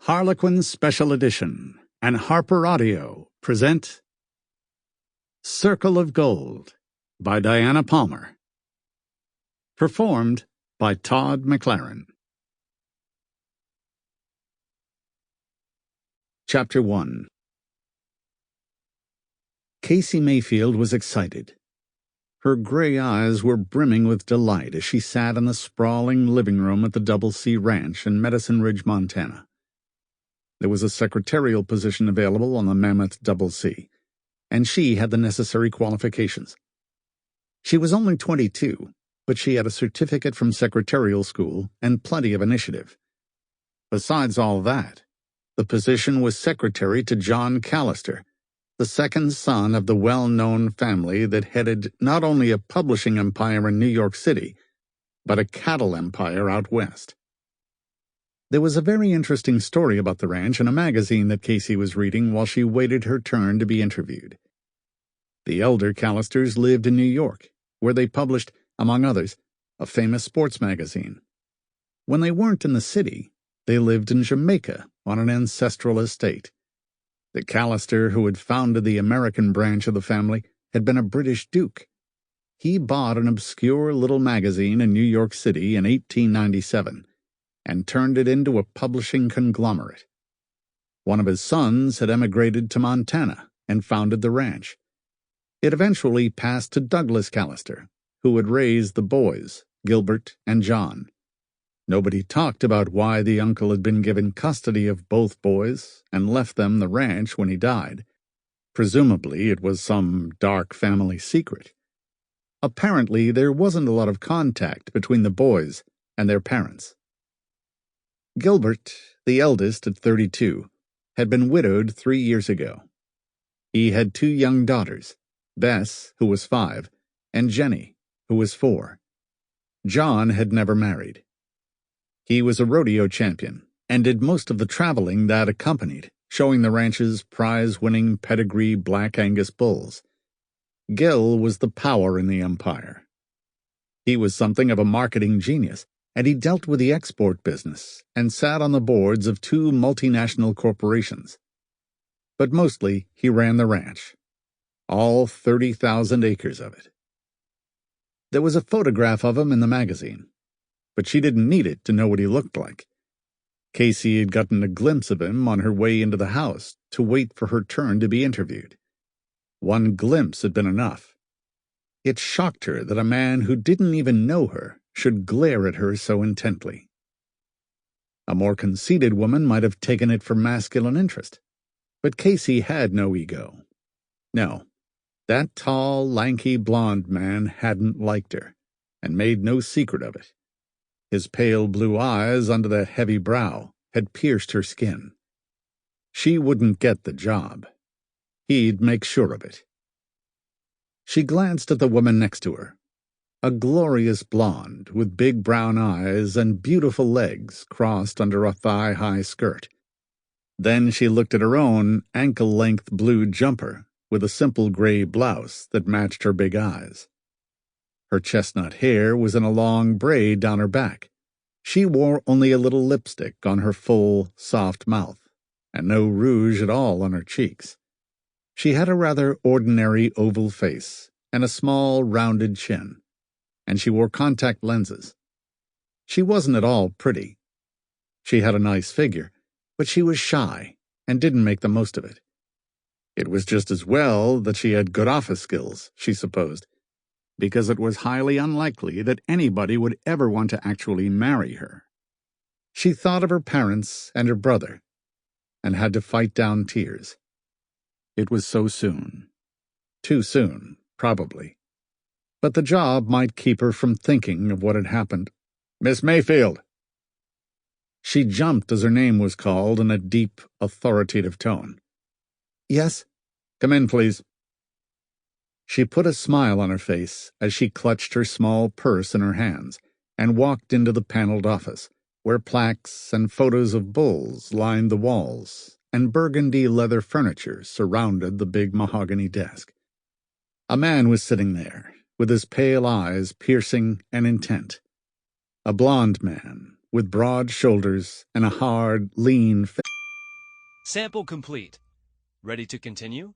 Harlequin Special Edition and HarlequinAudio present Circle of Gold by Diana Palmer. Performed by Todd Mclaren. Chapter 1. Kasie Mayfield was excited. Her gray eyes were brimming with delight as she sat in the sprawling living room at the Double C Ranch in Medicine Ridge, Montana. There was a secretarial position available on the mammoth Double C, and she had the necessary qualifications. She was only 22, but she had a certificate from secretarial school and plenty of initiative. Besides all that, the position was secretary to Gil Callister, the second son of the well-known family that headed not only a publishing empire in New York City, but a cattle empire out west. There was a very interesting story about the ranch in a magazine that Kasie was reading while she waited her turn to be interviewed. The elder Callisters lived in New York, where they published, among others, a famous sports magazine. When they weren't in the city, they lived in Jamaica on an ancestral estate. The Callister who had founded the American branch of the family had been a British duke. He bought an obscure little magazine in New York City in 1897 and turned it into a publishing conglomerate. One of his sons had emigrated to Montana and founded the ranch. It eventually passed to Douglas Callister, who had raised the boys, Gilbert and John. Nobody talked about why the uncle had been given custody of both boys and left them the ranch when he died. Presumably it was some dark family secret. Apparently there wasn't a lot of contact between the boys and their parents. Gilbert, the eldest at 32, had been widowed 3 years ago. He had 2 young daughters, Bess, who was 5, and Jenny, who was 4. John had never married. He was a rodeo champion and did most of the traveling that accompanied, showing the ranch's prize-winning pedigree Black Angus bulls. Gil was the power in the empire. He was something of a marketing genius, and he dealt with the export business and sat on the boards of 2 multinational corporations. But mostly he ran the ranch, all 30,000 acres of it. There was a photograph of him in the magazine, but she didn't need it to know what he looked like. Kasie had gotten a glimpse of him on her way into the house to wait for her turn to be interviewed. One glimpse had been enough. It shocked her that a man who didn't even know her should glare at her so intently. A more conceited woman might have taken it for masculine interest, but Kasie had no ego. No, that tall, lanky blonde man hadn't liked her, and made no secret of it. His pale blue eyes under that heavy brow had pierced her skin. She wouldn't get the job. He'd make sure of it. She glanced at the woman next to her, a glorious blonde with big brown eyes and beautiful legs crossed under a thigh-high skirt. Then she looked at her own ankle-length blue jumper with a simple gray blouse that matched her big eyes. Her chestnut hair was in a long braid down her back. She wore only a little lipstick on her full, soft mouth, and no rouge at all on her cheeks. She had a rather ordinary oval face and a small, rounded chin, and she wore contact lenses. She wasn't at all pretty. She had a nice figure, but she was shy and didn't make the most of it. It was just as well that she had good office skills, she supposed, because it was highly unlikely that anybody would ever want to actually marry her. She thought of her parents and her brother, and had to fight down tears. It was so soon. Too soon, probably. But the job might keep her from thinking of what had happened. "Miss Mayfield!" She jumped as her name was called in a deep, authoritative tone. "Yes?" "Come in, please." She put a smile on her face as she clutched her small purse in her hands and walked into the paneled office, where plaques and photos of bulls lined the walls and burgundy leather furniture surrounded the big mahogany desk. A man was sitting there, with his pale eyes piercing and intent. A blond man, with broad shoulders and a hard, lean face. Sample complete. Ready to continue?